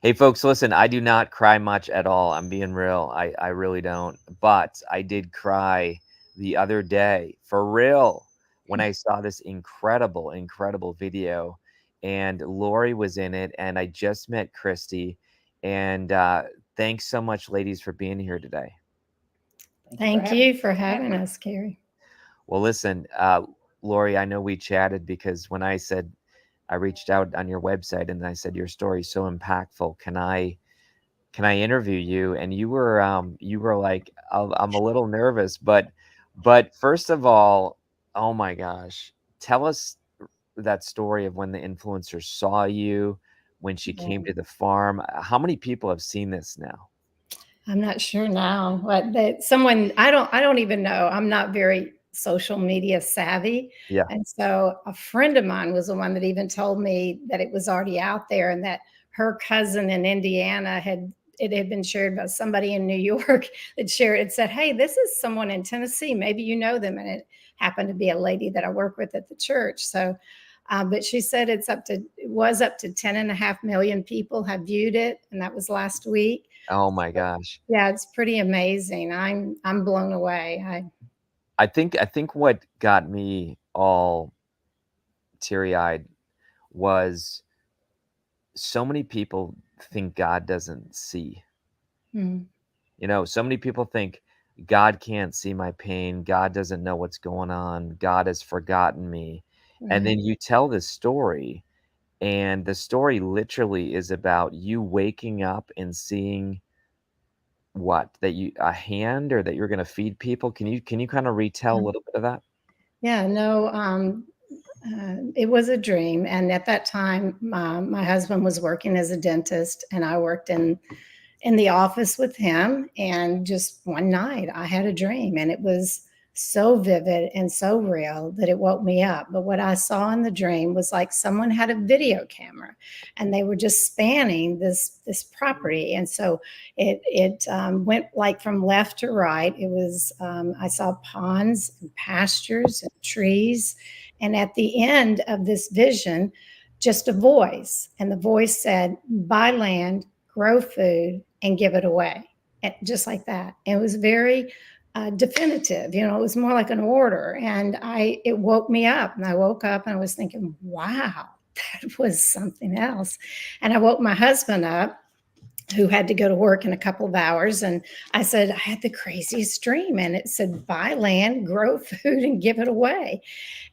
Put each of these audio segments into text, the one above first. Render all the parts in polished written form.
Hey, folks, listen, I do not cry much at all. I'm being real. I really don't. But I did cry the other day, for real, when I saw this incredible, incredible video. And Lori was in it, and I just met Christy. And thanks so much, ladies, for being here today. Thank you for having us, Kary. Well, listen, Lori, I know we chatted because when I reached out on your website and I said your story's so impactful. Can I interview you? And you were like, I'm a little nervous, but first of all, oh my gosh, tell us that story of when the influencer saw you, when she came to the farm. How many people have seen this now? I'm not sure now, but someone I don't even know. I'm not very social media savvy. Yeah. And so a friend of mine was the one that even told me that it was already out there and that her cousin in Indiana had been shared by somebody in New York that shared it said, "Hey, this is someone in Tennessee. Maybe you know them." And it happened to be a lady that I work with at the church. So but she said it was up to 10.5 million people have viewed it, and that was last week. Oh my gosh. Yeah, it's pretty amazing. I'm blown away. I think what got me all teary-eyed was so many people think God doesn't see. Mm, So many people think God can't see my pain. God doesn't know what's going on. God has forgotten me. And right. then you tell this story, and the story literally is about you waking up and seeing what? That you a hand or that you're going to feed people? Can you kind of retell a little bit of that? Yeah, no, it was a dream. And at that time, my husband was working as a dentist, and I worked in the office with him. And just one night, I had a dream, and it was so vivid and so real that it woke me up. But what I saw in the dream was like someone had a video camera, and they were just spanning this property. And so it went like from left to right. It was I saw ponds and pastures and trees, and at the end of this vision, just a voice, and the voice said, "Buy land, grow food, and give it away." And just like that. It was very definitive. It was more like an order, and it woke me up. And I woke up and I was thinking, "Wow, that was something else." And I woke my husband up, who had to go to work in a couple of hours. And I said, "I had the craziest dream. And it said, buy land, grow food, and give it away."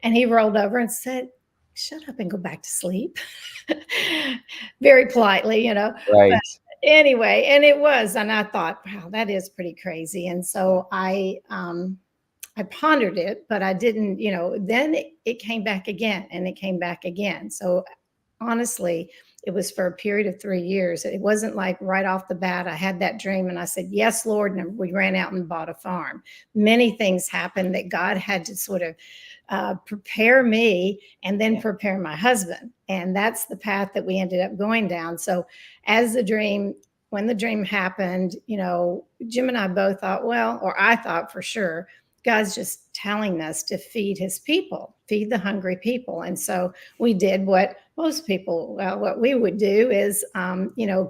And he rolled over and said, "Shut up and go back to sleep." Very politely, But Right. anyway, and it was. And I thought, wow, that is pretty crazy. And so I pondered it, but I didn't, then it came back again, and it came back again. So honestly, it was for a period of 3 years. It wasn't like right off the bat I had that dream and I said, "Yes, Lord," and we ran out and bought a farm. Many things happened that God had to sort of prepare me and then prepare my husband. And that's the path that we ended up going down. So as when the dream happened, Jim and I both thought, well, or I thought for sure, God's just telling us to feed his people, feed the hungry people. And so we did what most people, well, what we would do is,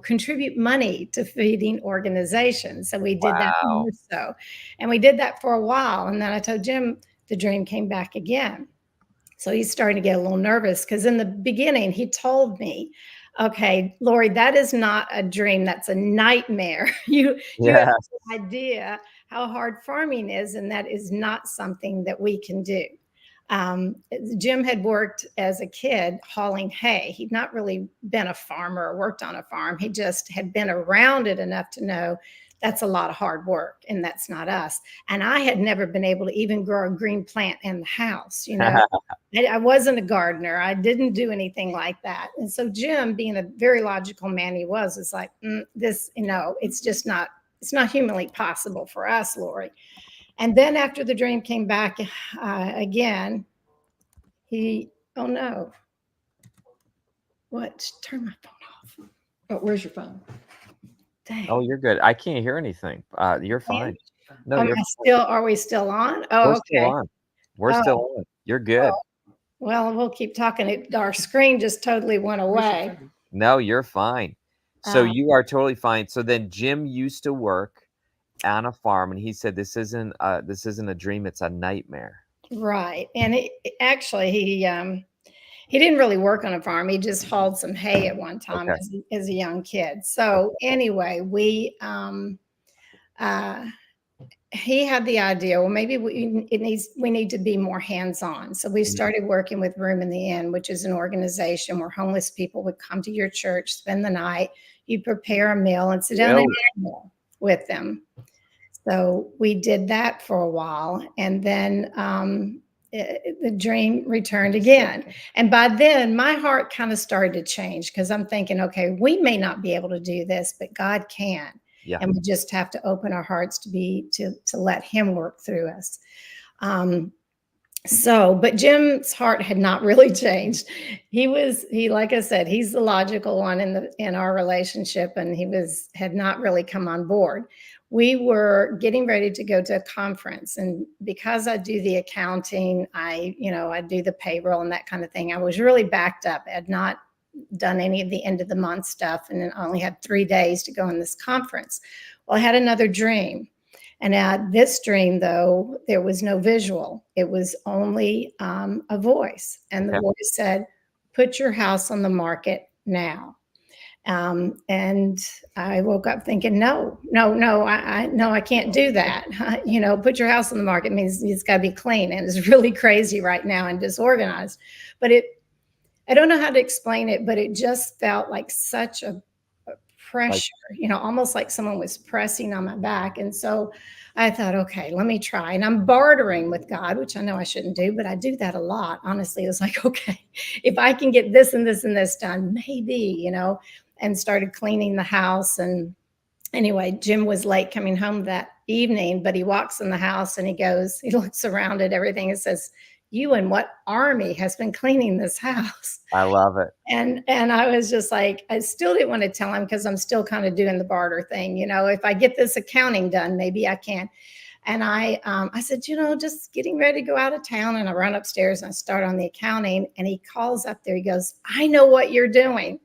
contribute money to feeding organizations. So we did that Wow. more so. And we did that for a while. And then I told Jim the dream came back again. So he's starting to get a little nervous because in the beginning, he told me, "Okay, Lori, that is not a dream. That's a nightmare. You have Yeah. no idea how hard farming is, and that is not something that we can do." Um, Jim had worked as a kid hauling hay. He'd not really been a farmer or worked on a farm. He just had been around it enough to know that's a lot of hard work, and that's not us. And I had never been able to even grow a green plant in the house. I wasn't a gardener. I didn't do anything like that. And so Jim, being a very logical man he was like, this, it's just not, it's not humanly possible for us, Lori. And then after the dream came back again, oh no, what? Turn my phone off. Oh, where's your phone? Dang. Oh, you're good. I can't hear anything. You're fine. No, Am you're I still, are we still on? we're Oh, still okay. on. We're Oh, still on. You're good. well, we'll keep talking. Our screen just totally went away. No, you're fine. So you are totally fine. So then Jim used to work on a farm, and he said this isn't a dream, it's a nightmare. Right. And actually, he didn't really work on a farm. He just hauled some hay at one time Okay. as a young kid. So Okay. anyway, uh, he had the idea, well, maybe we need to be more hands-on. So we Mhm. started working with Room in the Inn, which is an organization where homeless people would come to your church, spend the night, you prepare a meal and sit down and Really? eat a meal with them. So we did that for a while, and then the dream returned again. And by then, my heart kind of started to change because I'm thinking, okay, we may not be able to do this, but God can, Yeah. and we just have to open our hearts to let Him work through us. Um, but Jim's heart had not really changed. He like I said, he's the logical one in our relationship, and had not really come on board. We were getting ready to go to a conference, and because I do the accounting, I do the payroll and that kind of thing. I was really backed up. I had not done any of the end of the month stuff, and then I only had 3 days to go in this conference. Well, I had another dream. And at this dream, though, there was no visual. It was only a voice. And the Okay. voice said, put your house on the market now. And I woke up thinking, no, I can't do that. Put your house on the market means it's got to be clean. And it's really crazy right now and disorganized. But I don't know how to explain it, but it just felt like such a Like, pressure, almost like someone was pressing on my back. And so I thought, okay, let me try. And I'm bartering with God, which I know I shouldn't do, but I do that a lot. Honestly, it was like, okay, if I can get this and this and this done, maybe, and started cleaning the house. And anyway, Jim was late coming home that evening, but he walks in the house and he looks around at everything and says, you and what army has been cleaning this house? I love it. And I was just like, I still didn't want to tell him because I'm still kind of doing the barter thing. If I get this accounting done, maybe I can. And I said, just getting ready to go out of town. And I run upstairs and I start on the accounting. And he calls up there. He goes, I know what you're doing.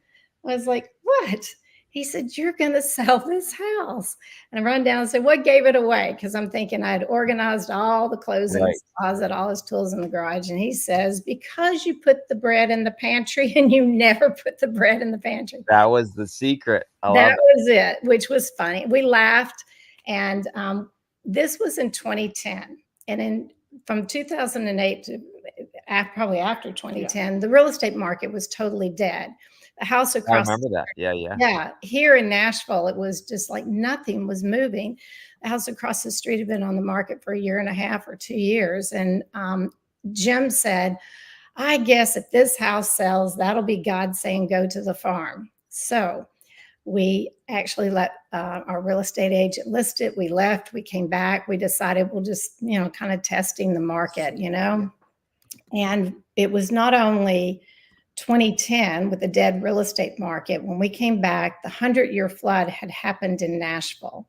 I was like, what? He said, you're going to sell this house. And I run down and said, what gave it away? Because I'm thinking I had organized all the clothes in Right. his closet, all his tools in the garage. And he says, because you put the bread in the pantry and you never put the bread in the pantry. That was the secret. I love That was it, which was funny. We laughed. And this was in 2010. And from 2008 to probably after 2010, the real estate market was totally dead. The house I across remember that. Yeah. yeah, here in Nashville, it was just like nothing was moving. The house across the street had been on the market for a year and a half or 2 years. And Jim said, I guess if this house sells, that'll be God saying, go to the farm. So we actually let our real estate agent list it. We left, we came back, we decided we'll just, kind of testing the market, And it was not only 2010 with the dead real estate market. When we came back, the 100-year flood had happened in Nashville.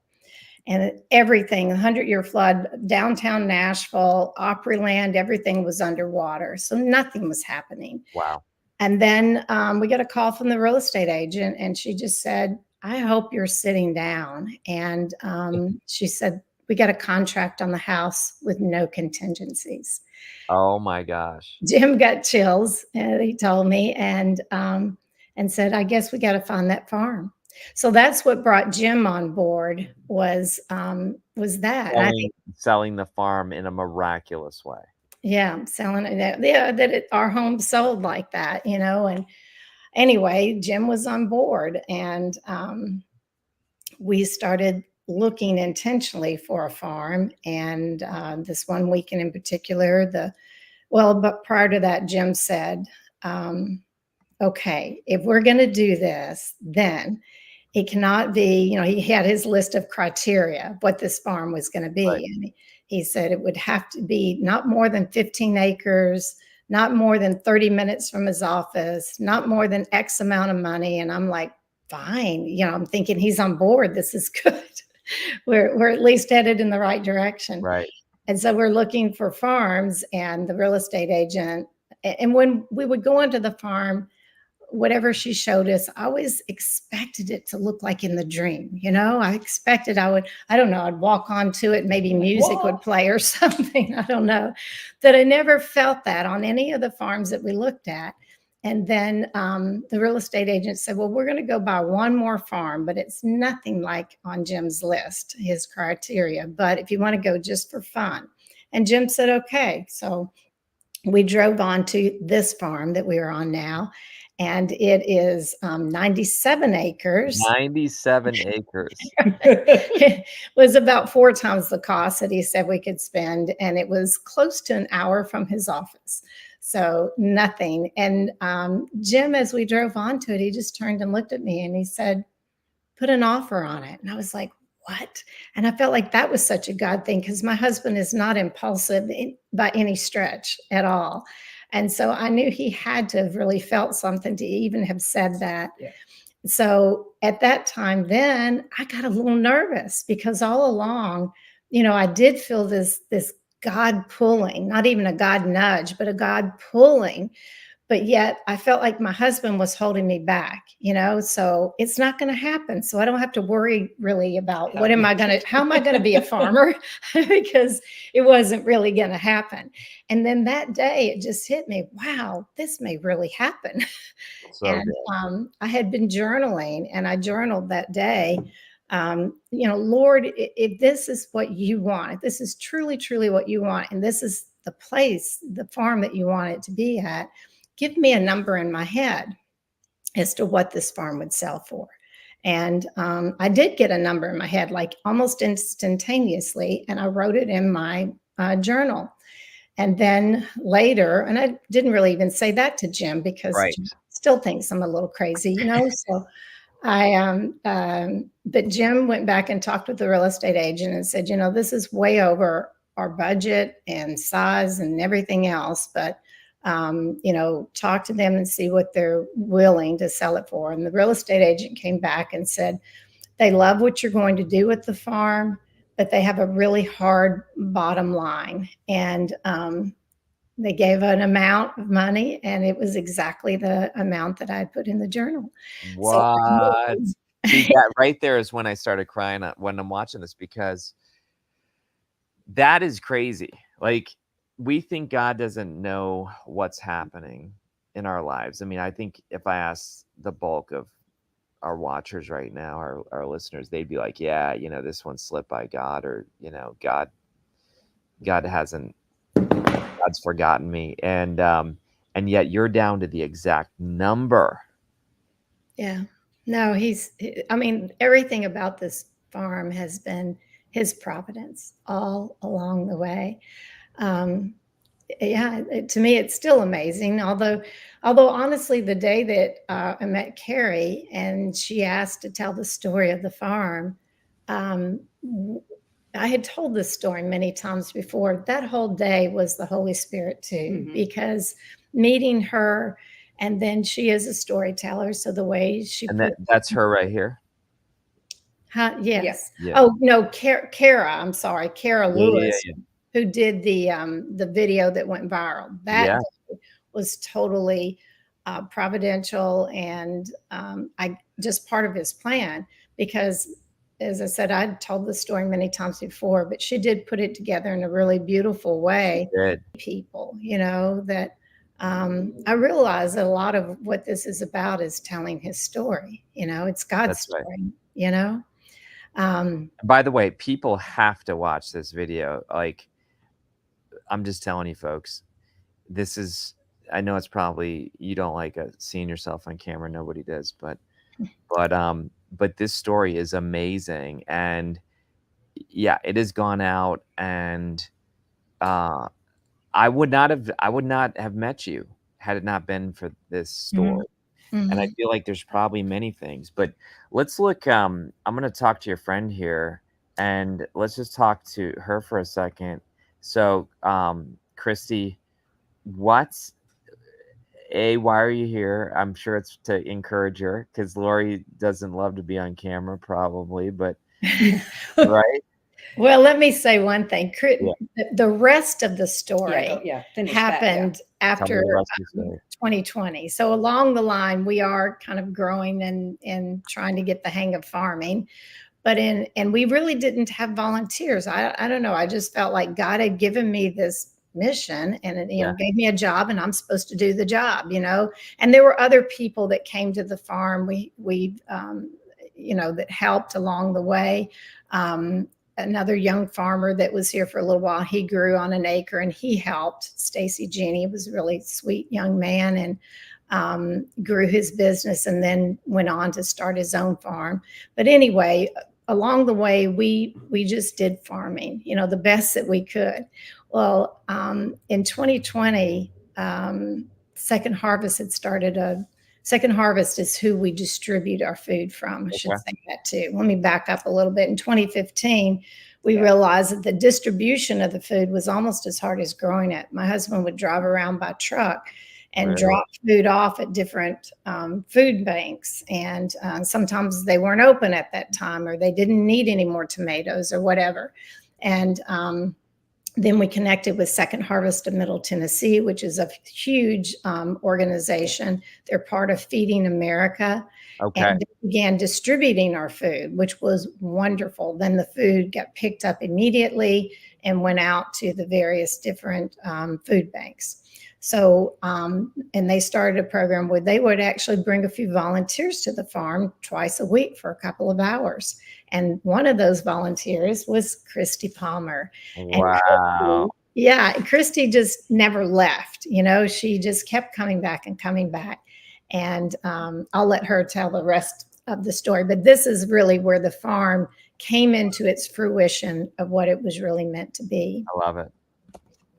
And everything, the 100-year flood, downtown Nashville, Opryland, everything was underwater. So nothing was happening. Wow. And then we got a call from the real estate agent, and she just said, I hope you're sitting down. And she said, we got a contract on the house with no contingencies. Oh my gosh. Jim got chills, and he told me, and said, I guess we got to find that farm. So that's what brought Jim on board was that. And I think, Selling the farm in a miraculous way. yeah, selling it. Yeah, our home sold like that, And anyway, Jim was on board, and we started looking intentionally for a farm. And this one weekend in particular, but prior to that, Jim said, okay, if we're going to do this, then it cannot be, he had his list of criteria of what this farm was going to be. Right. And he said it would have to be not more than 15 acres, not more than 30 minutes from his office, not more than X amount of money. And I'm like, fine. I'm thinking he's on board. This is good. We're at least headed in the right direction. Right. And so we're looking for farms, and the real estate agent. And when we would go into the farm, whatever she showed us, I always expected it to look like in the dream. I expected I don't know, I'd walk onto it, maybe music would play or something. I don't know. That I never felt that on any of the farms that we looked at. And then the real estate agent said, well, we're going to go buy one more farm, but it's nothing like on Jim's list, his criteria. But if you want to go just for fun. And Jim said, okay. So we drove on to this farm that we are on now, and it is 97 acres. 97 acres. It was about 4 times the cost that he said we could spend, and it was close to an hour from his office. So nothing. And Jim, as we drove onto it, he just turned and looked at me and he said, put an offer on it. And I was like, what? And I felt like that was such a God thing, because my husband is not impulsive by any stretch at all. And so I knew he had to have really felt something to even have said that. Yeah. So at that time, then I got a little nervous, because all along, I did feel this God pulling, not even a God nudge, but a God pulling. But yet I felt like my husband was holding me back, so it's not going to happen. So I don't have to worry really about how am I going to be a farmer, because it wasn't really going to happen. And then that day it just hit me, wow, this may really happen. So and I had been journaling, and I journaled that day, Lord, if this is what you want, if this is truly, truly what you want, and this is the place, the farm that you want it to be at, give me a number in my head as to what this farm would sell for. And I did get a number in my head, like almost instantaneously, and I wrote it in my journal. And then later, and I didn't really even say that to Jim, because Jim still thinks I'm a little crazy, so but Jim went back and talked with the real estate agent and said, this is way over our budget and size and everything else, but talk to them and see what they're willing to sell it for. And the real estate agent came back and said, they love what you're going to do with the farm, but they have a really hard bottom line. And they gave an amount of money, and it was exactly the amount that I had put in the journal. What? See, that right there is when I started crying when I'm watching this, because that is crazy. Like, we think God doesn't know what's happening in our lives. I mean, I think if I ask the bulk of our watchers right now, our listeners, they'd be like, yeah, this one slipped by God, or, God's forgotten me. And yet you're down to the exact number. Yeah. No, everything about this farm has been his providence all along the way. To me, it's still amazing. Although honestly, the day that I met Kary and she asked to tell the story of the farm, I had told this story many times before. That whole day was the Holy Spirit too, because meeting her, and then she is a storyteller. So the way she that's her right here. Yes. Yeah. Oh no, Kara. I'm sorry, Kara Lewis, who did the video that went viral. That was totally providential, and I just part of his plan, because, as I said, I'd told the story many times before, but she did put it together in a really beautiful way. She did. People, that I realize that a lot of what this is about is telling his story. It's God's story. By the way, people have to watch this video. Like, I'm just telling you, folks, I know it's probably, you don't like seeing yourself on camera. Nobody does, but this story is amazing. And yeah, it has gone out, and I would not have met you had it not been for this story. Mm-hmm. And I feel like there's probably many things, but let's look, I'm going to talk to your friend here, and let's just talk to her for a second. So, Christy, why are you here? I'm sure it's to encourage her, because Lori doesn't love to be on camera probably, but right? Well, let me say one thing. The rest of the story happened after 2020. So along the line, we are kind of growing and trying to get the hang of farming. And we really didn't have volunteers. I don't know. I just felt like God had given me this mission and it, Yeah. gave me a job and I'm supposed to do the job, and there were other people that came to the farm. We that helped along the way. Another young farmer that was here for a little while, he grew on an acre and he helped. Stacy Genie was a really sweet young man and grew his business and then went on to start his own farm. But anyway, along the way, we just did farming, the best that we could. Well, in 2020, Second Harvest had started Second Harvest is who we distribute our food from. I should say that too. Let me back up a little bit. In 2015, we realized that the distribution of the food was almost as hard as growing it. My husband would drive around by truck and drop food off at different food banks. And sometimes they weren't open at that time or they didn't need any more tomatoes or whatever. And then we connected with Second Harvest of Middle Tennessee, which is a huge organization. They're part of Feeding America. Okay. And they began distributing our food, which was wonderful. Then the food got picked up immediately and went out to the various different food banks. So, and they started a program where they would actually bring a few volunteers to the farm twice a week for a couple of hours. And one of those volunteers was Christy Palmer. Wow. And Christy just never left. She just kept coming back and coming back. And I'll let her tell the rest of the story. But this is really where the farm came into its fruition of what it was really meant to be. I love it.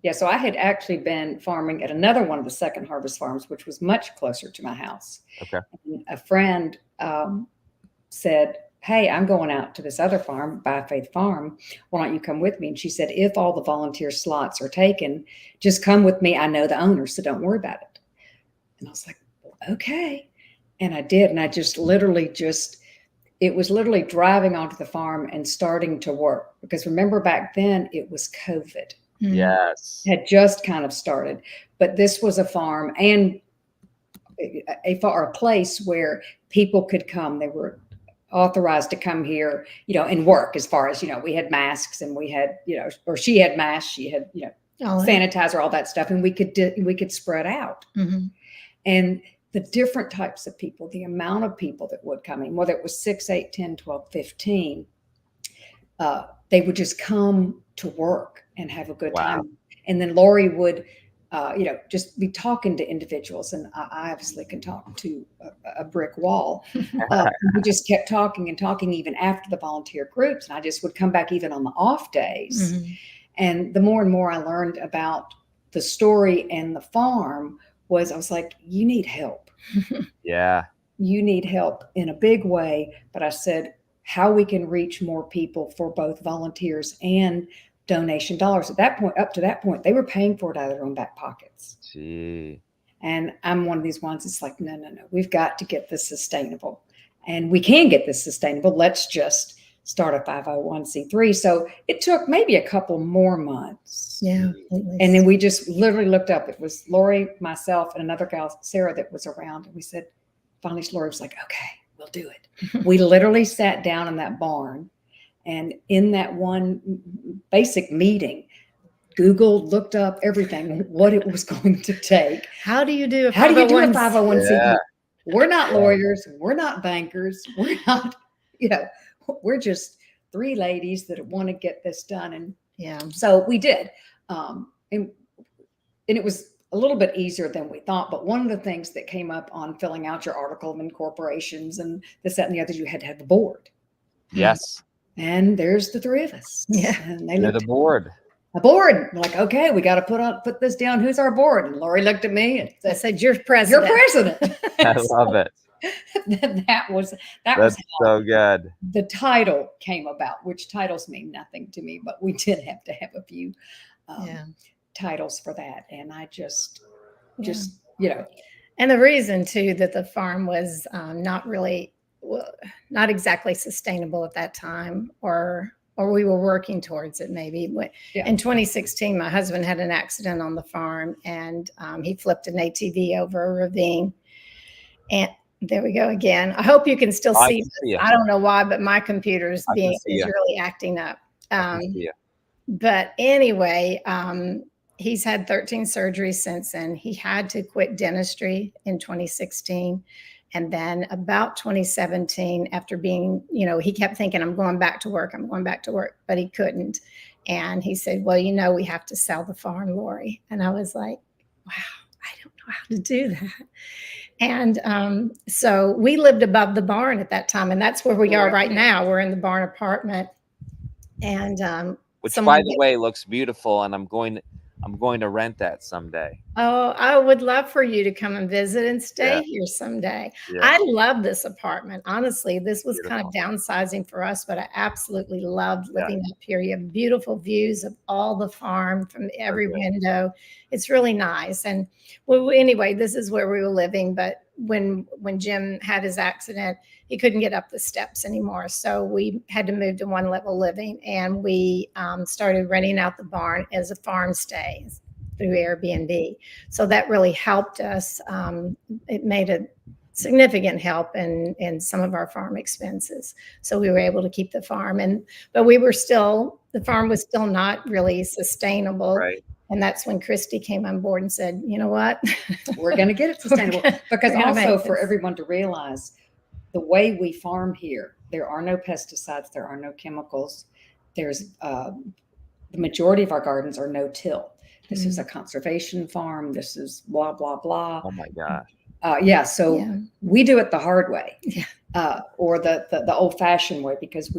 Yeah, so I had actually been farming at another one of the Second Harvest farms, which was much closer to my house. Okay. And a friend said, hey, I'm going out to this other farm, By Faith Farm. Why don't you come with me? And she said, if all the volunteer slots are taken, just come with me. I know the owner, so don't worry about it. And I was like, okay. And I did. And I it was literally driving onto the farm and starting to work. Because remember back then, it was COVID. Yes. Had just kind of started. But this was a farm and a place where people could come. They were authorized to come here, and work as far as, we had masks and we had, or she had masks, she had, sanitizer, all that stuff. And we could spread out. Mm-hmm. And the different types of people, the amount of people that would come in, whether it was 6, 8, 10, 12, 15, they would just come to work and have a good time. And then Lori would, just be talking to individuals. And I obviously can talk to a brick wall. We just kept talking and talking even after the volunteer groups. And I just would come back even on the off days. Mm-hmm. And the more and more I learned about the story and the farm I was like, you need help. Yeah. You need help in a big way. But I said, how we can reach more people for both volunteers and donation dollars. At that point, up to that point, they were paying for it out of their own back pockets. Gee. And I'm one of these ones. It's like, no. We've got to get this sustainable, and we can get this sustainable. Let's just start a 501c3. So it took maybe a couple more months. Yeah. And then we just literally looked up. It was Lori, myself, and another gal, Sarah, that was around. And we said, finally, Lori was like, okay, we'll do it. We literally sat down in that barn. And in that one basic meeting, Googled, looked up everything, what it was going to take. How do you do a 501c3? Yeah. We're not lawyers. We're not bankers. We're not, we're just 3 ladies that want to get this done. And so we did. And it was a little bit easier than we thought. But one of the things that came up on filling out your article of incorporations and this, that, and the other, you had to have a board. Yes. And there's the 3 of us. Yeah. And they You're looked the board. a board. We're like, okay, we got to put this down. Who's our board? And Lori looked at me and I said, you're president. you're president. I love it. that was That's so good. the title came about, which titles mean nothing to me, but we did have to have a few titles for that. And I just, And the reason too, that the farm was not exactly sustainable at that time or or we were working towards it maybe. Yeah. In 2016, my husband had an accident on the farm, and he flipped an ATV over a ravine. And there we go again. I hope you can still I see can see this. you. I don't know why, but my computer is I can see you. really acting up. I can see you. But anyway, he's had 13 surgeries since then. He had to quit dentistry in 2016. And then about 2017, after being, he kept thinking, I'm going back to work, but he couldn't. And he said, well, we have to sell the farm, Lori. And I was like, wow, I don't know how to do that. And so we lived above the barn at that time. And that's where we are right now. We're in the barn apartment. And which, by the way, looks beautiful. And I'm going to rent that someday. Oh, I would love for you to come and visit and stay here someday. Yeah. I love this apartment. Honestly, this was kind of downsizing for us, but I absolutely loved living up here. You have beautiful views of all the farm from every window. It's really nice. And anyway, this is where we were living. But when Jim had his accident, he couldn't get up the steps anymore. So we had to move to one level living, and we started renting out the barn as a farm stay through Airbnb. So that really helped us. It made a significant help in some of our farm expenses. So we were able to keep the farm, but the farm was still not really sustainable. Right. And that's when Christy came on board and said, you know what? We're going to get it sustainable. Because also for everyone to realize, the way we farm here, there are no pesticides, there are no chemicals. There's the majority of our gardens are no-till. This is a conservation farm. This is blah, blah, blah. Oh my gosh. We do it the hard way, or the old-fashioned way, because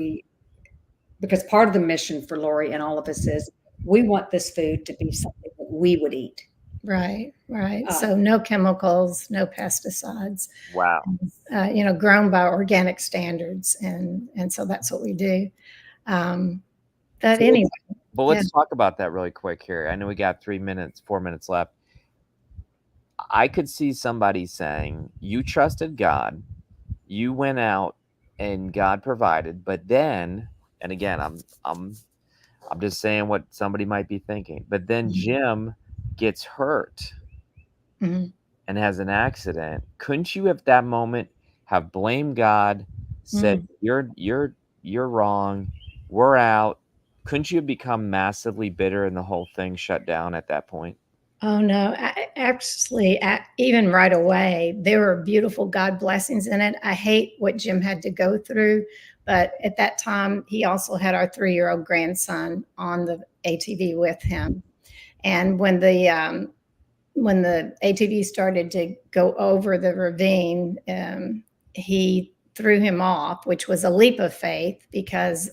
part of the mission for Lori and all of us is we want this food to be something that we would eat. Right. So no chemicals, no pesticides. Wow. Grown by organic standards, and so that's what we do. Anyway. But let's talk about that really quick here. I know we got 4 minutes left. I could see somebody saying, you trusted God, you went out and God provided, but then, and again, I'm just saying what somebody might be thinking, but then Jim gets hurt and has an accident. Couldn't you at that moment have blamed God, said, you're wrong, we're out? Couldn't you have become massively bitter and the whole thing shut down at that point? Oh, no, actually, even right away, there were beautiful God blessings in it. I hate what Jim had to go through, but at that time, he also had our 3-year-old grandson on the ATV with him. And when the ATV started to go over the ravine, he threw him off, which was a leap of faith, because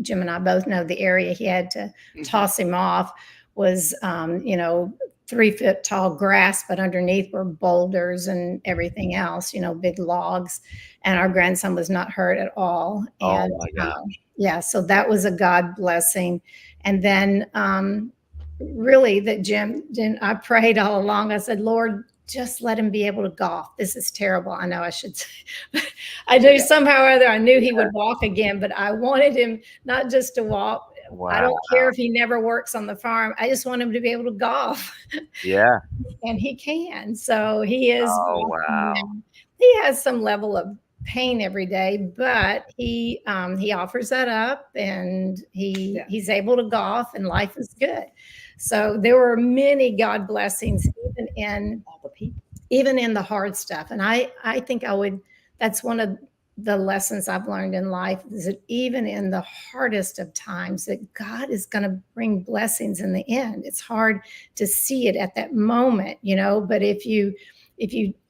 Jim and I both know the area he had to toss him off was, 3 foot tall grass, but underneath were boulders and everything else, big logs. And our grandson was not hurt at all. And oh my gosh. So that was a God blessing. And then really that Jim, I prayed all along. I said, Lord, just let him be able to golf. This is terrible. I know I should say, but I knew somehow or other, I knew he would walk again, but I wanted him not just to walk. Wow. I don't care if he never works on the farm. I just want him to be able to golf. Yeah. And he can. So he is. Oh, wow. He has some level of pain every day, but he offers that up, and he's able to golf, and life is good. So there were many God blessings, even in all the people, even in the hard stuff. And I think that's one of the lessons I've learned in life, is that even in the hardest of times, that God is going to bring blessings in the end. It's hard to see it at that moment, but if you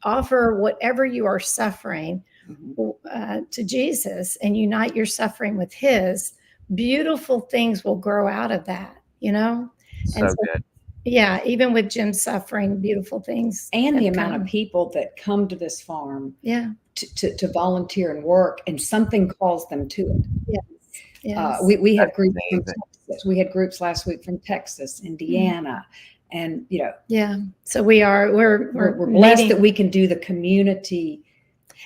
offer whatever you are suffering to Jesus and unite your suffering with his, beautiful things will grow out of that, So good. Yeah, even with Jim's suffering, beautiful things. And the amount of people that come to this farm to volunteer and work, and something calls them to it. Yes. We have groups from Texas. We had groups last week from Texas, Indiana, and So we're blessed that we can do the community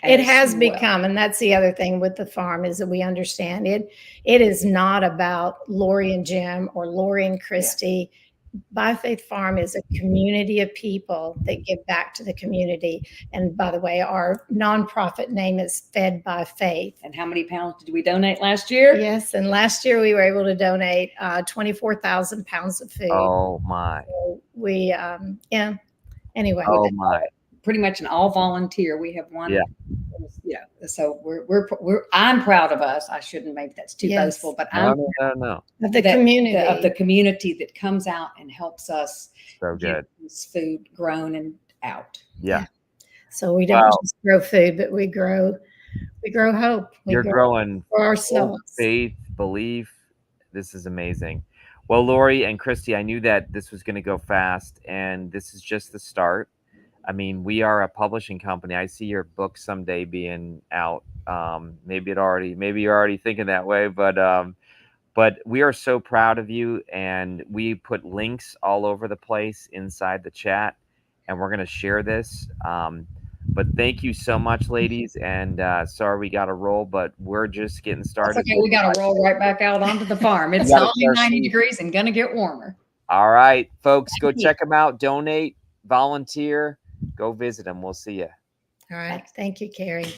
It has well. become, and that's the other thing with the farm is that we understand it. It is not about Lori and Jim or Lori and Christy. By Faith Farm is a community of people that give back to the community. And by the way, our nonprofit name is Fed by Faith. And how many pounds did we donate last year? Yes, and last year we were able to donate 24,000 pounds of food. Oh my. So we, yeah. Anyway, Oh my. Pretty much an all volunteer. We have one. Yeah. Yeah. So I'm proud of us. I shouldn't, maybe that's too Yes. boastful, but No, I'm no. of the community. of the community that comes out and helps us So get good. this food grown and out. Yeah. So we don't just grow food, but we grow hope. You're growing for ourselves. faith, belief. This is amazing. Well, Lori and Christy, I knew that this was going to go fast, and this is just the start. I mean, we are a publishing company. I see your book someday being out. Maybe you're already thinking that way, but we are so proud of you, and we put links all over the place inside the chat, and we're going to share this. But thank you so much, ladies. And sorry we got to roll, but we're just getting started. That's okay. We got to roll right back out onto the farm. It's only 90 degrees and going to get warmer. All right, folks, go check them out. Donate, volunteer, go visit them. We'll see you. All right. Thank you, Kary.